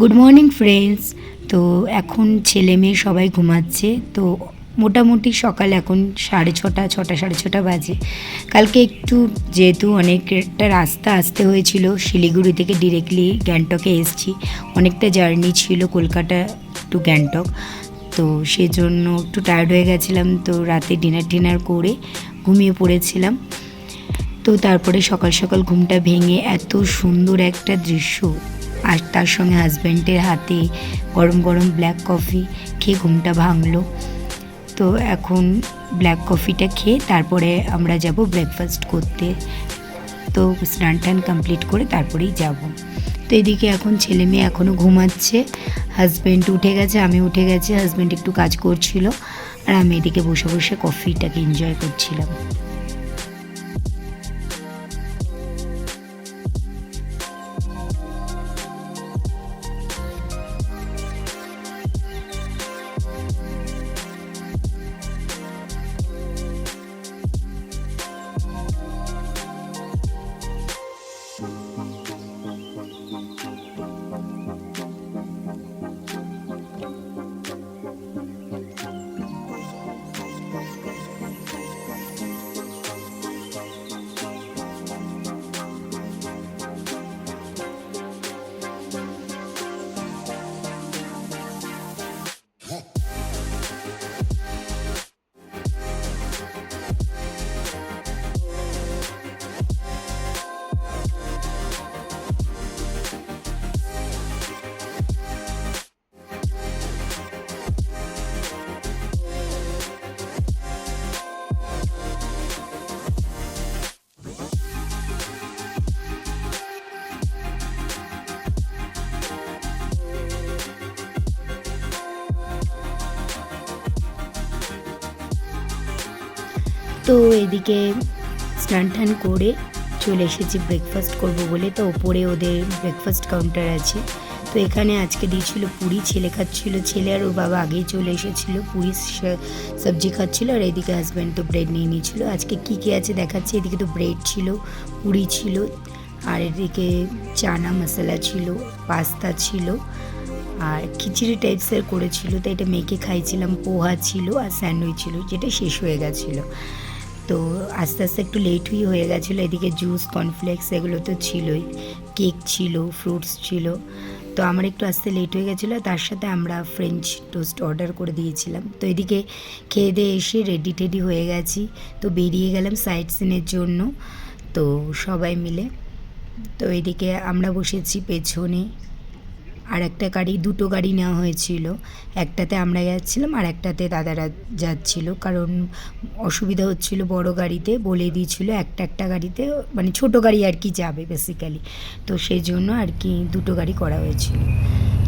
Good morning friends. তো এখন ছেলে মেয়ে সবাই ঘুমাচ্ছে। তো মোটামুটি সকাল এখন 6:30 বাজে। কালকে একটু যেহেতু অনেকটা রাস্তা আসতে হয়েছিল, শিলিগুড়ি থেকে ডিরেক্টলি গ্যাংটকে এসেছি। অনেকটা জার্নি ছিল কলকাতা টু গ্যাংটক, তো সেজন্য একটু টায়ার্ড হয়ে গেছিলাম। তো রাতে ডিনার করে ঘুমিয়ে পড়েছিলাম। তো তারপরে সকাল সকাল ঘুমটা ভেঙে এত সুন্দর একটা দৃশ্য, আর তার সঙ্গে হাজব্যান্ডের হাতে গরম গরম ব্ল্যাক কফি খেয়ে ঘুমটা ভাঙলো। তো এখন ব্ল্যাক কফিটা খেয়ে তারপরে আমরা যাব ব্রেকফাস্ট করতে। তো স্নান টান কমপ্লিট করে তারপরেই যাব। তো এদিকে এখন ছেলে মেয়ে এখনও ঘুমাচ্ছে, হাজব্যান্ড উঠে গেছে, আমি উঠে গেছি। হাজব্যান্ড একটু কাজ করছিল আর আমি এদিকে বসে বসে কফিটাকে এনজয় করছিলাম। তো এদিকে স্নান টান করে চলে এসেছি ব্রেকফাস্ট করব বলে। তো ওপরে ওদের ব্রেকফাস্ট কাউন্টার আছে। তো এখানে আজকে দিয়েছিল পুরি, ছেলে খাচ্ছিল, ছেলে আর ওর বাবা আগেই চলে এসেছিলো, পুরি সবজি খাচ্ছিলো। আর এদিকে হাজব্যান্ড তো ব্রেড নিয়ে নিয়েছিল। আজকে কী কী আছে দেখাচ্ছি। এদিকে তো ব্রেড ছিল, পুরি ছিল, আর এদিকে চানা মশলা ছিল, পাস্তা ছিল, আর খিচুড়ি টাইপসের করেছিল। তো এটা মেখে খাইছিলাম। পোহা ছিল আর স্যান্ডউইচ ছিল, যেটা শেষ হয়ে গেছিলো। তো আস্তে আস্তে একটু লেটই হয়ে গেছিলো। এদিকে জুস, কর্নফ্লেক্স এগুলো তো ছিলই, কেক ছিল, ফ্রুটস ছিল। তো আমার একটু আসতে লেট হয়ে গেছিলো। তার সাথে আমরা ফ্রেঞ্চ টোস্ট অর্ডার করে দিয়েছিলাম। তো এদিকে খেয়ে দিয়ে এসে রেডি টেডি হয়ে গেছি। তো বেরিয়ে গেলাম সাইট সিনের জন্য, তো সবাই মিলে। তো এদিকে আমরা বসেছি পেছনে, আর একটা গাড়ি, দুটো গাড়ি নেওয়া হয়েছিল। একটাতে আমরা যাচ্ছিলাম আর একটাতে দাদারা যাচ্ছিল, কারণ অসুবিধা হচ্ছিল বড় গাড়িতে। বলে দিয়েছিল একটা গাড়িতে, মানে ছোট গাড়ি আর কি যাবে বেসিক্যালি। তো সেই জন্য আর কি দুটো গাড়ি করা হয়েছিল।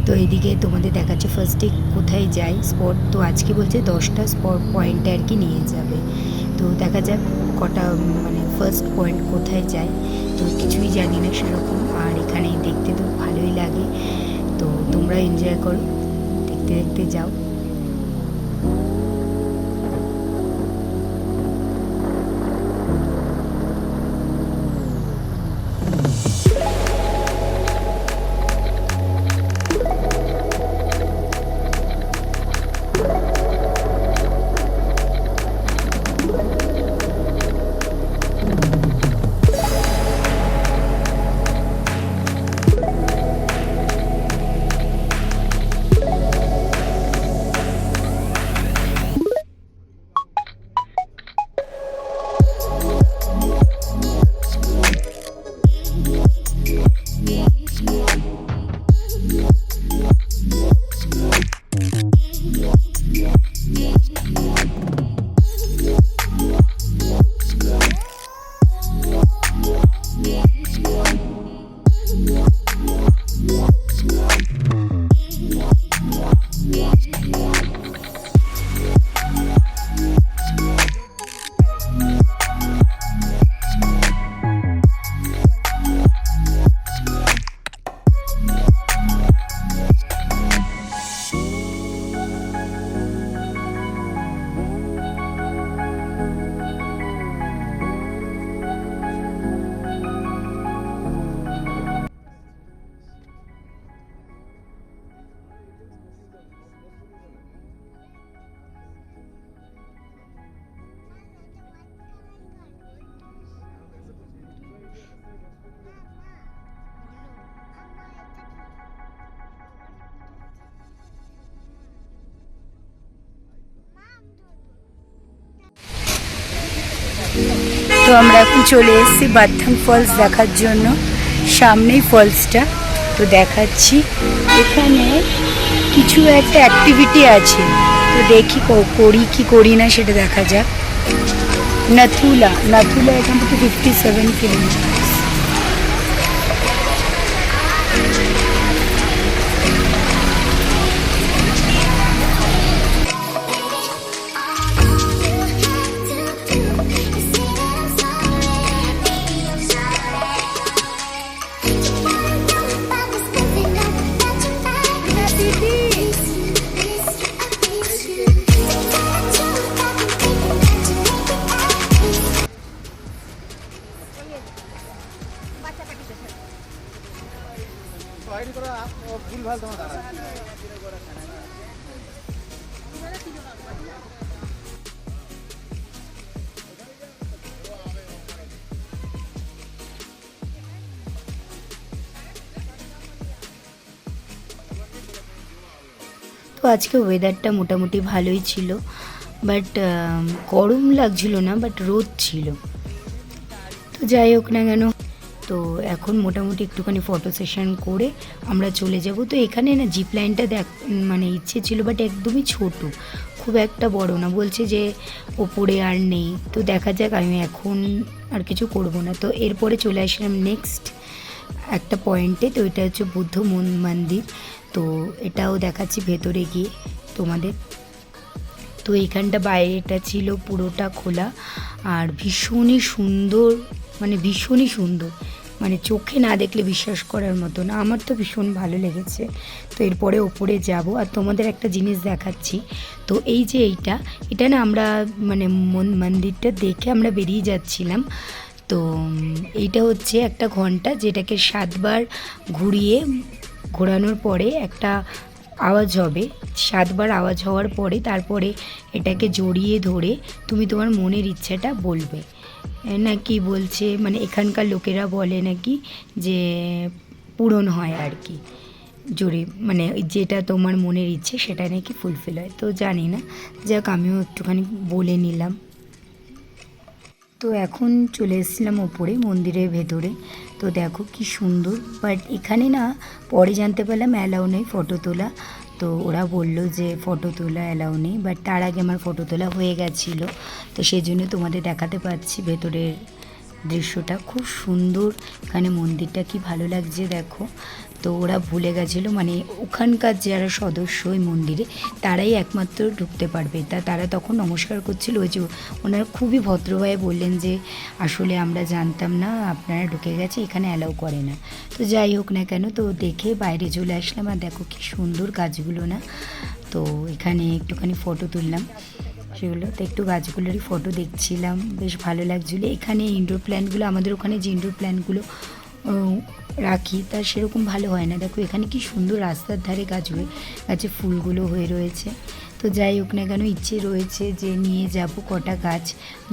তো এইদিকে তোমাদের দেখাচ্ছে ফার্স্টে কোথায় যাই স্পট। তো আজকে বলছে 10টা স্পট পয়েন্টে আর কি নিয়ে যাবে। তো দেখা যাক কটা, মানে ফার্স্ট পয়েন্ট কোথায় যায়। তো কিছুই জানি না সেরকম। আর এখানে দেখতে তো ভালোই লাগে। তো তোমরা এনজয় করো, দেখতে দেখতে যাও। তো আমরা এখন চলে এসেছি বাথথাং ফলস দেখার জন্য, সামনেই ফলসটা। তো দেখাচ্ছি, এখানে কিছু একটা অ্যাক্টিভিটি আছে, তো দেখি করি কি করি না সেটা দেখা যাক। নাথুলা এখান থেকে 57 কিলোমিটার। তো আজকে ওয়েদারটা মোটামুটি ভালোই ছিল, বাট গরম লাগছিল না, বাট রোদ ছিল। তো যাই হোক না কেন, তো এখন মোটামুটি একটুখানি ফটো সেশন করে আমরা চলে যাব। তো এখানে না জিপ লাইনটা মানে ইচ্ছে ছিল, বাট একদমই ছোট, খুব একটা বড় না। বলছে যে ওপরে আর নেই, তো দেখা যাক। আমি এখন আর কিছু করব না। তো এরপরে চলে আসলাম নেক্সট একটা পয়েন্টে। তো এটা হচ্ছে বুদ্ধ মন্দির। তো এটাও দেখাচ্ছি ভেতরে গিয়ে তোমাদের। তো এইখানটা বাইরেটা ছিল পুরোটা খোলা, আর ভীষণই সুন্দর, মানে ভীষণই সুন্দর, মানে চোখে না দেখলে বিশ্বাস করার মতো না। আমার তো ভীষণ ভালো লেগেছে। তো এরপরে ওপরে যাব, আর তোমাদের একটা জিনিস দেখাচ্ছি। তো এই যে এটা না আমরা মানে মন্দিরটা দেখে আমরা বেরিয়ে যাচ্ছিলাম। তো এইটা হচ্ছে একটা ঘন্টা, যেটাকে 7বার ঘোরানোর পরে একটা আওয়াজ হবে। 7বার আওয়াজ হওয়ার পরে তারপরে এটাকে জড়িয়ে ধরে তুমি তোমার মনের ইচ্ছাটা বলবে নাকি বলছে, মানে এখানকার লোকেরা বলে নাকি যে পূরণ হয় আর কি, জোরে মানে যেটা তোমার মনের ইচ্ছে সেটা নাকি ফুলফিল হয়। তো জানি না, যাক আমিও একটুখানি বলে নিলাম। তো এখন চলে এসেছিলাম ওপরে মন্দিরের ভেতরে। তো দেখো কি সুন্দর, বাট এখানে না পরে জানতে পারলাম অ্যালাউ নেই ফটো তোলা। তো ওরা বললো যে ফটো তোলা অ্যালাউ নেই, বাট তার আগে আমার ফটো তোলা হয়ে গেছিলো। তো সেই জন্য তোমাদের দেখাতে পারছি ভেতরের দৃশ্যটা। খুব সুন্দর, এখানে মন্দিরটা কি ভালো লাগছে দেখো। তো ওরা ভুলে গেছিলো, মানে ওখানকার যারা সদস্য ওই মন্দিরে তারাই একমাত্র ঢুকতে পারবে। তারা তখন নমস্কার করছিল। ওই যে ওনারা খুবই ভদ্রভাবে বললেন যে আসলে আমরা জানতাম না, আপনারা ঢুকে গেছে, এখানে অ্যালাউ করে না। তো যাই হোক না কেন, তো দেখে বাইরে চলে আসলাম। আর দেখো কি সুন্দর গাছগুলো না। তো এখানে একটুখানি ফটো তুললাম সেগুলো। তো একটু গাছগুলোরই ফটো দেখছিলাম, বেশ ভালো লাগছিলো। এখানে ইনডোর প্ল্যান্টগুলো, আমাদের ওখানে যে ইনডোর প্ল্যান্টগুলো রাখি তা সেরকম ভালো হয় না। দেখো এখানে কি সুন্দর রাস্তার ধারে গাছে ফুলগুলো হয়ে রয়েছে। তো যাই হোক না কেন, ইচ্ছে রয়েছে যে নিয়ে যাব কটা গাছ,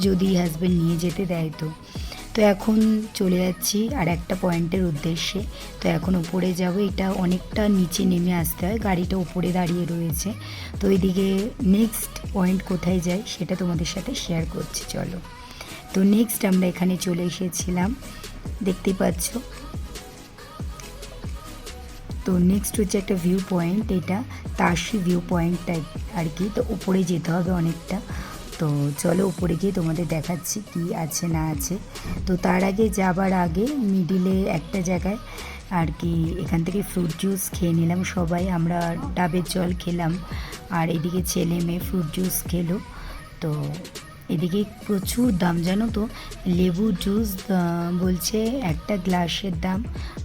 যদি হাজব্যান্ড নিয়ে যেতে দেয়। তো এখন চলে যাচ্ছি আর একটা পয়েন্টের উদ্দেশ্যে। তো এখন উপরে যাব, এটা অনেকটা নিচে নেমে আসতে হয়, গাড়িটা উপরে দাঁড়িয়ে রয়েছে। তো এদিকে নেক্সট পয়েন্ট কোথায় যাই সেটা তোমাদের সাথে শেয়ার করছি, চলো। তো নেক্সট আমরা এখানে চলে এসেছিলাম, দেখতেই পাচ্ছ। তো নেক্সট হচ্ছে একটা ভিউ পয়েন্ট, এটা তাশি ভিউ পয়েন্টটা আর কি। তো উপরে যেতে হবে অনেকটা। তো চলো উপরে গিয়ে তোমাদের দেখাচ্ছি কি আছে না আছে। তো তার আগে যাবার আগে মিডিলে একটা জায়গায় আর কি এখান থেকে ফ্রুট জুস খেয়ে নিলাম সবাই। আমরা ডাবের জল খেলাম, আর এদিকে ছেলে মেয়ে ফ্রুট জুস খেলো। তো এদিকে প্রচুর দাম জানো তো, লেবু জুস বলছে একটা গ্লাসের দাম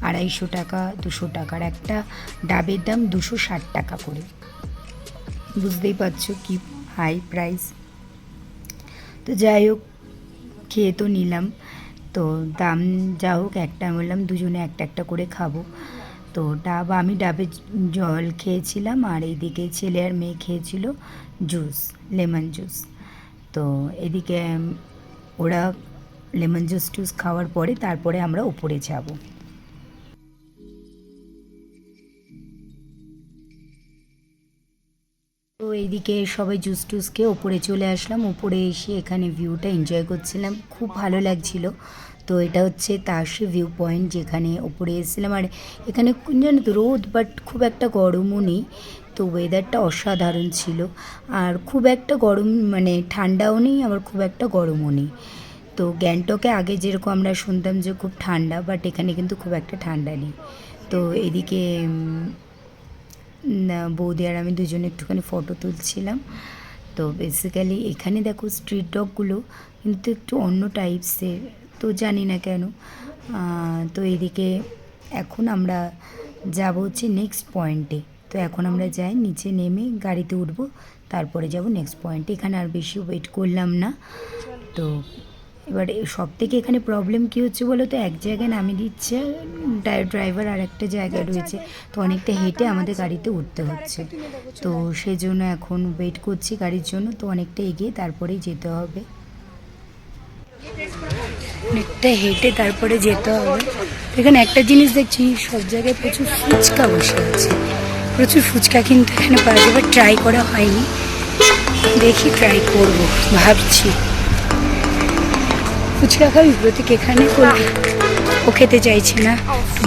250 টাকা 200 টাকার, একটা ডাবের দাম 260 টাকা করে। বুঝতেই পারছো কি হাই প্রাইস। তো যাই হোক খেয়ে তো নিলাম। তো দাম যা হোক, একটা বললাম দুজনে একটা একটা করে খাবো। তো আমি ডাবের জল খেয়েছিলাম, আর এইদিকে ছেলে আর মেয়ে খেয়েছিল জুস, লেমন জুস। তো এদিকে ওরা লেমন জুস টুস খাওয়ার পরে তারপরে আমরা উপরে যাব। তো এইদিকে সবাই জুস টুস খেয়ে ওপরে চলে আসলাম। ওপরে এসে এখানে ভিউটা এনজয় করছিলাম, খুব ভালো লাগছিল। তো এটা হচ্ছে তাসি ভিউ পয়েন্ট, যেখানে ওপরে এসেছিলাম। আর এখানে জানো তো রোদ, বাট খুব একটা গরমও নেই। তো ওয়েদারটা অসাধারণ ছিল। আর খুব একটা গরম মানে ঠান্ডাও নেই, আবার খুব একটা গরমও নেই। তো গ্যাংটকে আগে যেরকম আমরা শুনতাম যে খুব ঠান্ডা, বাট এখানে কিন্তু খুব একটা ঠান্ডা নেই। তো এদিকে বৌদি আর আমি দুজনে একটুখানি ফটো তুলছিলাম। তো বেসিক্যালি এখানে দেখো স্ট্রিট ডগগুলো কিন্তু একটু অন্য টাইপসের, তো জানি না কেন। তো এদিকে এখন আমরা যাব হচ্ছে নেক্সট পয়েন্টে। তো এখন আমরা যাই, নিচে নেমে গাড়িতে উঠবো, তারপরে যাব নেক্সট পয়েন্টে। এখানে আর বেশি ওয়েট করলাম না। তো এবার সব থেকে এখানে প্রবলেম কী হচ্ছে বলো তো, এক জায়গায় নামিয়ে দিচ্ছে ড্রাইভার, আর একটা জায়গায় রয়েছে, তো অনেকটা হেঁটে আমাদের গাড়িতে উঠতে হচ্ছে। তো সেই জন্য এখন ওয়েট করছি গাড়ির জন্য। তো অনেকটা এগিয়ে তারপরেই যেতে হবে, অনেকটা হেঁটে তারপরে যেতে হবে। এখানে একটা জিনিস দেখছি, সব জায়গায় প্রচুর ফুচকা বসে আছে, প্রচুর ফুচকা কিন্তু এখানে পাওয়া যাবে। ট্রাই করা হয়নি, দেখি ট্রাই করব ভাবছি। ফুচকা খাবি প্রতীক? এখানে ও খেতে চাইছে না,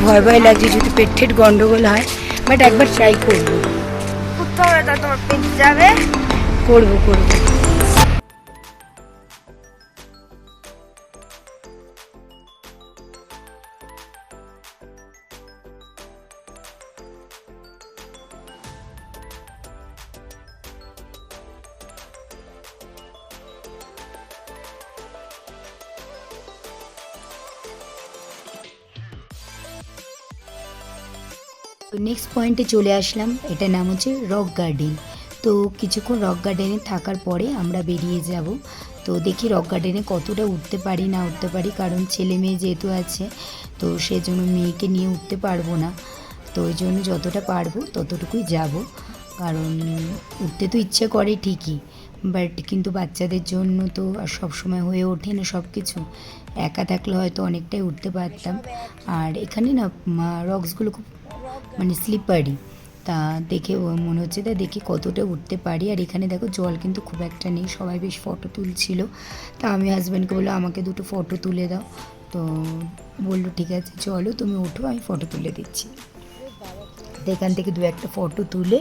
ভয় ভয় লাগছে যদি পেট ঠেট গন্ডগোল হয়, বাট একবার ট্রাই করবো। করবো করবো। তো নেক্সট পয়েন্টে চলে আসলাম, এটার নাম হচ্ছে রক গার্ডেন। তো কিছুক্ষণ রক গার্ডেনে থাকার পরে আমরা বেরিয়ে যাব। তো দেখি রক গার্ডেনে কতটা উঠতে পারি না উঠতে পারি, কারণ ছেলে মেয়ে যেহেতু আছে, তো সেজন্য মেয়েকে নিয়ে উঠতে পারবো না। তো ওই জন্য যতটা পারবো ততটুকুই যাব, কারণ উঠতে তো ইচ্ছে করে ঠিকই, বাট কিন্তু বাচ্চাদের জন্য তো আর সবসময় হয়ে ওঠে না সব কিছু। একা থাকলে হয়তো অনেকটাই উঠতে পারতাম। আর এখানে না রক্সগুলো খুব মানে স্লিপারি, তা দেখে মনে হচ্ছে তা দেখি কতটা উঠতে পারি। আর এখানে দেখো জল কিন্তু খুব একটা নেই, সবাই বেশ ফটো তুলছিল। তা আমি হাজব্যান্ডকে বললো আমাকে দুটো ফটো তুলে দাও। তো বললো ঠিক আছে চলো তুমি ওঠো, আমি ফটো তুলে দিচ্ছি। তো এখান থেকে দু একটা ফটো তুলে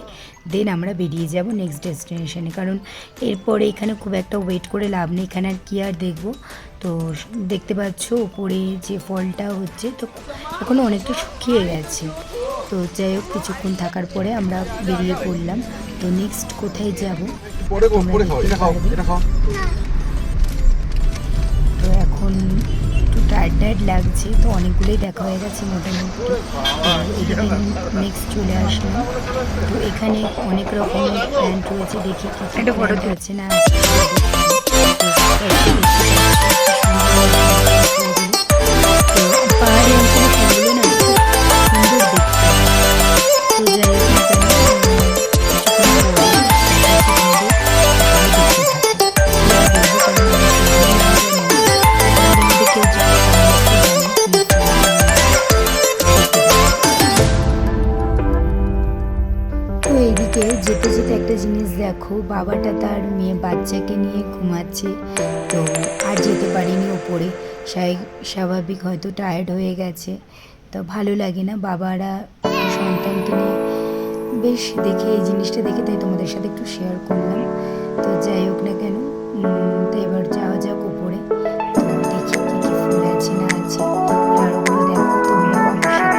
দেন আমরা বেরিয়ে যাব নেক্সট ডেস্টিনেশনে, কারণ এরপরে এখানে খুব একটা ওয়েট করে লাভ নেই, এখানে আর কি আর দেখবো। তো দেখতে পাচ্ছ ওপরে যে ফলটা হচ্ছে, তো এখনও অনেকটা শুকিয়ে গেছে। তো যাই হোক কিছুক্ষণ থাকার পরে আমরা বেরিয়ে পড়লাম। তো নেক্সট কোথায় যাব তো এখন একটু টায়ার্ড লাগছে, তো অনেকগুলোই দেখা হয়ে গেছে মোটামুটি। এদিকে নেক্সট চলে আসলাম। তো এখানে অনেক রকমের প্ল্যান্ট রয়েছে, দেখি কি প্ল্যান্ট আছে না পাহাড়ি অঞ্চলে ফুলগুলো না খুব সুন্দর দেখতে। তো যাই হোক না কেন তো এইদিকে যেতে যেতে একটা জিনিস দেখো, বাবাটা তার মেয়ে বাচ্চাকে নিয়ে ঘুমাচ্ছে। তো আর যেতে পারিনি ওপরে, স্বাভাবিক হয়তো টায়ার্ড হয়ে গেছে। তো ভালো লাগে না বাবারা সন্তানকে নিয়ে, বেশ দেখে এই জিনিসটা দেখে তাই তোমাদের সাথে একটু শেয়ার করলাম। তো যাই হোক না কেন, তো এবার যাওয়া যাক উপরে। তো দেখি কী কী ফুল আছে না আছে, আর ওগুলো দেখো তোমরাও আমার সাথে।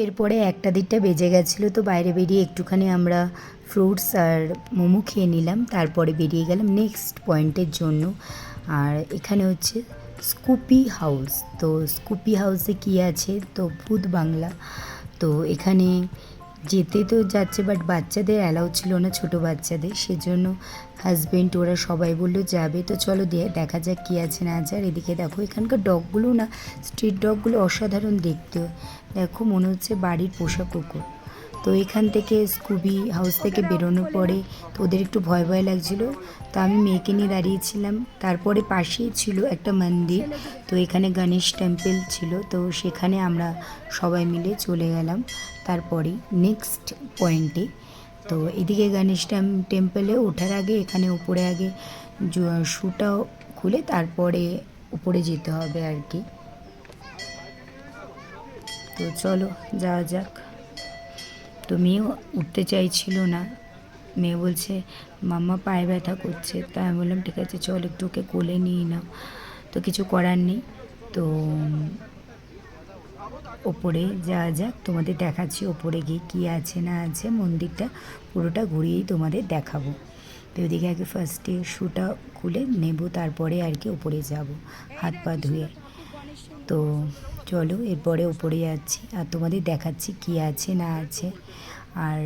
এরপরে 1টা 1:30 বেজে গেছিলো, তো বাইরে বেরিয়ে একটুখানি আমরা ফ্রুটস আর মোমো খেয়ে নিলাম। তারপরে বেরিয়ে গেলাম নেক্সট পয়েন্টের জন্য। আর এখানে হচ্ছে স্কুপি হাউস। তো স্কুপি হাউসে কী আছে, তো ভূত বাংলা। তো এখানে যেতে তো যাচ্ছে, বাট বাচ্চাদের অ্যালাউ ছিল না, ছোটো বাচ্চাদের, সেজন্য হাজব্যান্ড ওরা সবাই বললো যাবে। তো চলো দেখা যাক কী আছে না আছে। আর এদিকে দেখো এখানকার ডগগুলো না, স্ট্রিট ডগগুলো অসাধারণ দেখতে। দেখো মনে হচ্ছে বাড়ির পোষা কুকুর। তো এখান থেকে স্কুবি হাউস থেকে বেরোনোর পরে তো ওদের একটু ভয় ভয় লাগছিলো, তো আমি মেয়েকে নিয়ে দাঁড়িয়েছিলাম। তারপরে পাশেই ছিল একটা মন্দির, তো এখানে গণেশ টেম্পল ছিল, তো সেখানে আমরা সবাই মিলে চলে গেলাম তারপরে নেক্সট পয়েন্টে। তো এদিকে গণেশ টেম্পলে ওঠার আগে এখানে উপরে আগে শ্যুটা খুলে তারপরে উপরে যেতে হবে আর কি। তো চলো যাওয়া যাক। তো মেয়ে উঠতে চাইছিল না, মেয়ে বলছে মাম্মা পায়ে ব্যথা করছে। তাই আমি বললাম ঠিক আছে চল একটু ওকে কোলে নিয়ে নাও। তো কিছু করার নেই, তো ওপরে যাওয়া যাক, তোমাদের দেখাচ্ছি ওপরে গিয়ে কী আছে না আছে। মন্দিরটা পুরোটা ঘুরিয়েই তোমাদের দেখাবো। তো ওইদিকে আগে ফার্স্টে শ্যুটা খুলে নেব, তারপরে আর কি উপরে যাব হাত পা ধুয়ে। তো চলো এরপরে উপরে যাচ্ছি আর তোমাদের দেখাচ্ছি কী আছে না আছে। আর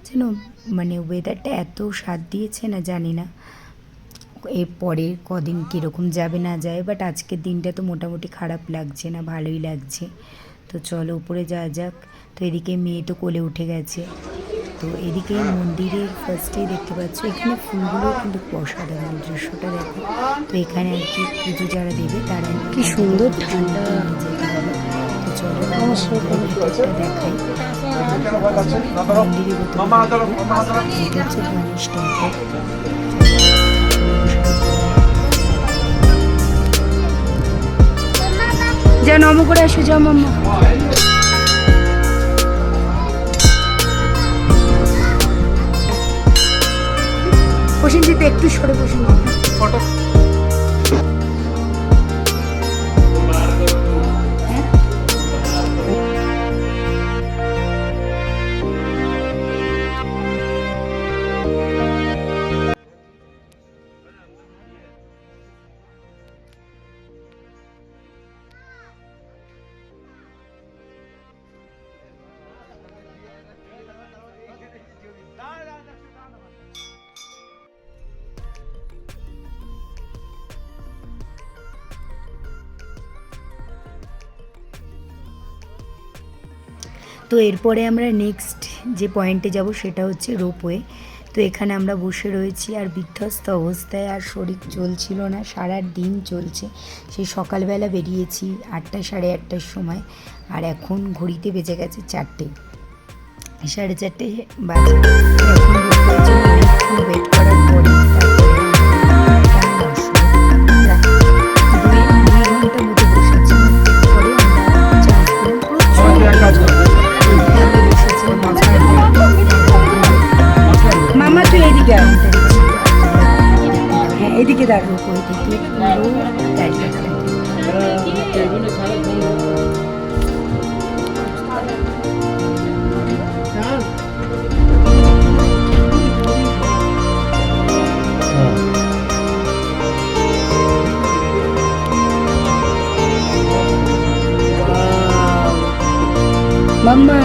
যেন মানে ওয়েদারটা এত স্বাদ দিয়েছে না, জানি না এর পরের কদিন কীরকম যাবে না যায়, বাট আজকের দিনটা তো মোটামুটি খারাপ লাগছে না, ভালোই লাগছে। তো চলো উপরে যাওয়া যাক। তো এদিকে মেয়ে তো কোলে উঠে গেছে। তো এদিকে মন্দিরের ফার্স্টেই দেখতে পাচ্ছ এখানে ফুলগুলো কিন্তু অসাধারণ, দৃশ্যটা দেখো। তো এখানে আর কি পুজো যারা দেবে তারা কি সুন্দর ঠান্ডা যেতে হবে। তো চলো ভিতরটা দেখাই। মন্দিরের ভেতরে এটা হচ্ছে গণেশ টেম্পল। যা নম করে আসো, যাও মাম্মা। প্রসেনজিৎ একটু সরে বসুন। তো এরপরে আমরা নেক্সট যে পয়েন্টে যাব সেটা হচ্ছে রোপওয়ে। তো এখানে আমরা বসে রয়েছি আর বিধ্বস্ত অবস্থায়, আর শরীর চলছিল না, সারা দিন চলছে। সেই সকালবেলা বেরিয়েছি 8টা 8:30টার সময়, আর এখন ঘড়িতে বেজে গেছে 4টে 4:30 বাজে। এখন রোপওয়ের জন্য অনেকক্ষণ ওয়েট করার পরে মামা তুই এদিকে এদিকে দেখো মাম্মা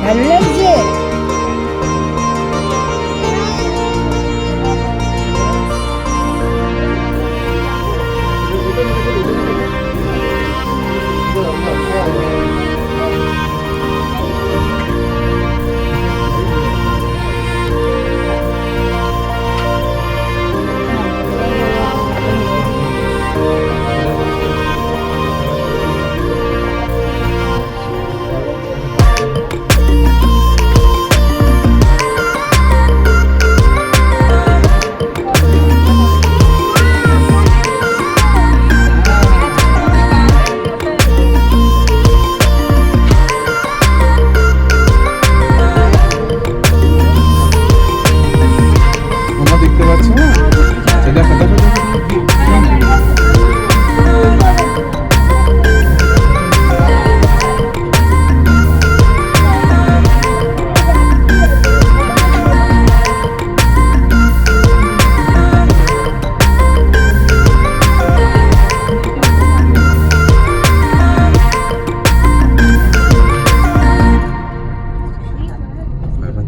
ভালো লাগছে।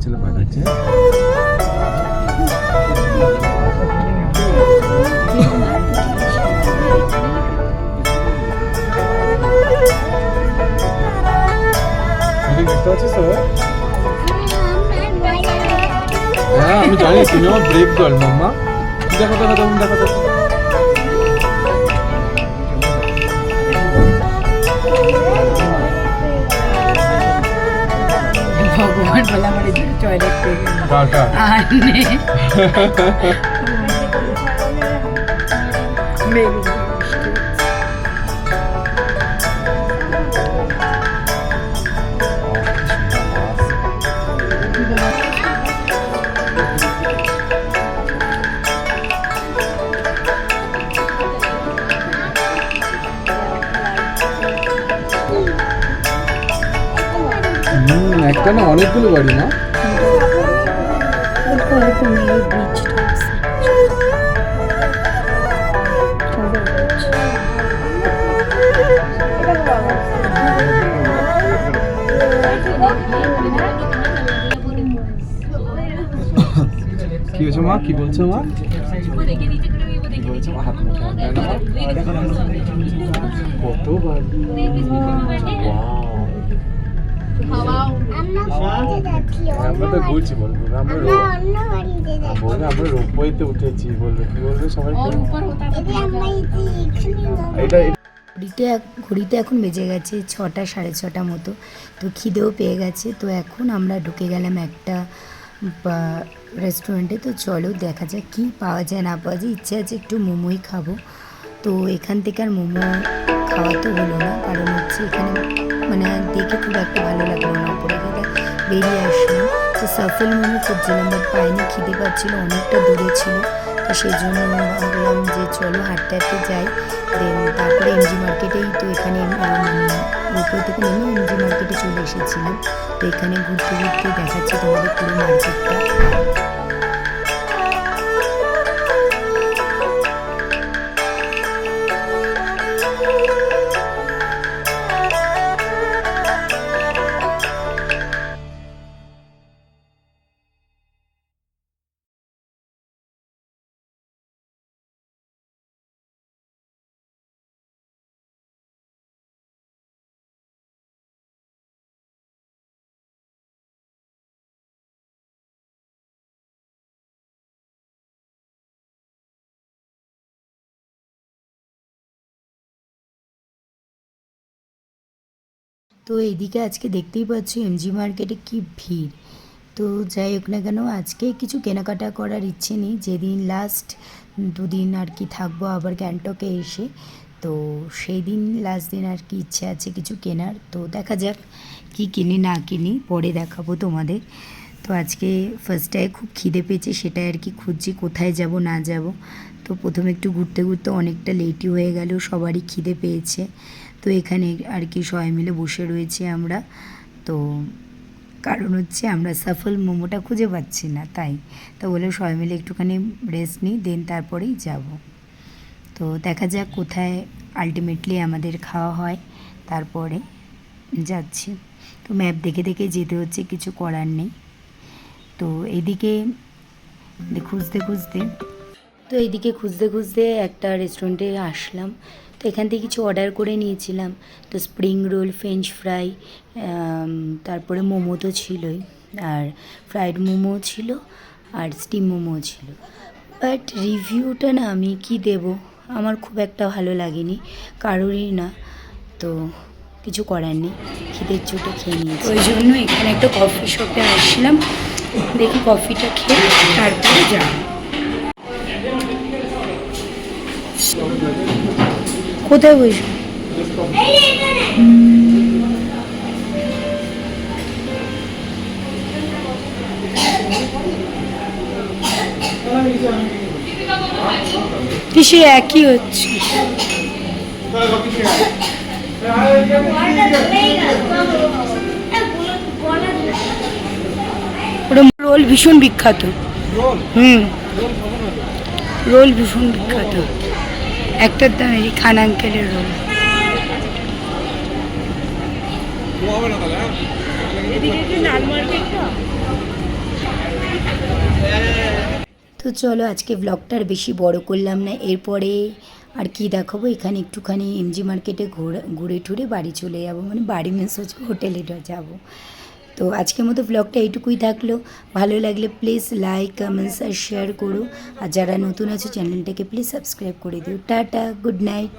ছেলে পাঠাচ্ছে। দেখতে পাচ্ছিস তো? হ্যাঁ আমি জানি তুমি আমার ব্রেভ গার্ল মাম্মা। দেখো দেখো দেখো দেখো দেখো ভগবান বলে আমার এই টয়লেট থেকে কাটা একটা না অনেকগুলো বাড়ি না কি হয়েছে মা কি বলছো মা হাত মুখে কত বাড়ি আমরা তো ঘুরছি বলবো আমরা রোপওয়েতে উঠেছি বলবে কি বলবে সবাই এটা ঘড়িতে এখন বেজে গেছে 6টা 6:30 মতো। তো খিদেও পেয়ে গেছে। তো এখন আমরা ঢুকে গেলাম একটা রেস্টুরেন্টে। তো চলো দেখা যাক কী পাওয়া যায় না পাওয়া যায়। ইচ্ছে আছে একটু মোমোই খাবো। তো এখান থেকে আর মোমো খাওয়া তো হলো না, কারণ হচ্ছে এখানে মানে দেখে খুব একটা ভালো লাগলো না। উপরে গেলে বেরিয়ে আসলাম। তো সাফেল মোমো খুঁজছিলাম বাট পাইনি, খিদে পাচ্ছিল, অনেকটা দূরে ছিল। তো সেই জন্য ভাবলাম যে চলো হাঁটতে হাঁটতে যাই। দেন তারপরে এমজি মার্কেটেই তো এখানে মানে উপর থেকে নেমে এমজি মার্কেটে চলে এসেছিলাম। তো এখানে ঘুরতে ঘুরতে দেখাচ্ছি তোমাদের পুরো মার্কেটটা। তো এইদিকে আজকে দেখতেই পাচ্ছি এমজি মার্কেটে কি ভিড়। তো যাই হোক না কেন, আজকে কিছু কেনাকাটা করার ইচ্ছে নেই। যেদিন লাস্ট 2 দিন আর কি থাকবো আবার গ্যাংটকে এসে, তো সেই দিন লাস্ট দিন আর কি ইচ্ছে আছে কিছু কেনার। তো দেখা যাক কি কিনি না কিনি, পরে দেখাবো তোমাদের। তো আজকে ফার্স্টটায় খুব খিদে পেয়েছে, সেটাই আর কি খুঁজছি কোথায় যাব না যাব। তো প্রথমে একটু ঘুরতে ঘুরতে অনেকটা লেটই হয়ে গেল, সবারই খিদে পেয়েছে। তো এখানে আর কি সবাই মিলে বসে রয়েছি আমরা। তো কারণ হচ্ছে আমরা সফল মোমোটা খুঁজে পাচ্ছি না, তাই তো বলে সবাই মিলে একটুখানি রেস্ট নিই, দেন তারপরেই যাব। তো দেখা যাক কোথায় আলটিমেটলি আমাদের খাওয়া হয়, তারপরে যাচ্ছি। তো ম্যাপ দেখে দেখে যেতে হচ্ছে, কিছু করার নেই। তো এইদিকে খুঁজতে খুঁজতে একটা রেস্টুরেন্টে আসলাম। তো এখান থেকে কিছু অর্ডার করে নিয়েছিলাম। তো স্প্রিং রোল, ফ্রেঞ্চ ফ্রাই, তারপরে মোমো তো ছিলই, আর ফ্রাইড মোমো ছিল, আর স্টিম মোমো ছিল। বাট রিভিউটা না আমি কি দেব, আমার খুব একটা ভালো লাগেনি, কারোরই না। তো কিছু করার নেই, খিদের চোটে খেয়ে নিয়েছি। ওই জন্য এখানে একটা কফি শপে আসলাম, দেখি কফিটা খেয়ে তারপরে যাব। কোথায় বসবো? সে একই হচ্ছে। রোল ভীষণ বিখ্যাত। রোল ভীষণ বিখ্যাত। একটার দাম এই খান আঙ্কেলের রোল। তো চলো আজকে ব্লগটা আর বেশি বড় করলাম না, এরপরে আর কি দেখাবো, এখানে একটুখানি এমজি মার্কেটে ঘুরে টুরে বাড়ি চলে যাব, মানে বাড়ি মিন্স হচ্ছে হোটেলে যাব। তো আজকের মতো ব্লগটা এইটুকুই থাকলো। ভালো লাগলে প্লিজ লাইক কমেন্টস আর শেয়ার করো, আর যারা নতুন আছে চ্যানেলটাকে প্লিজ সাবস্ক্রাইব করে দিও। Tata, good night.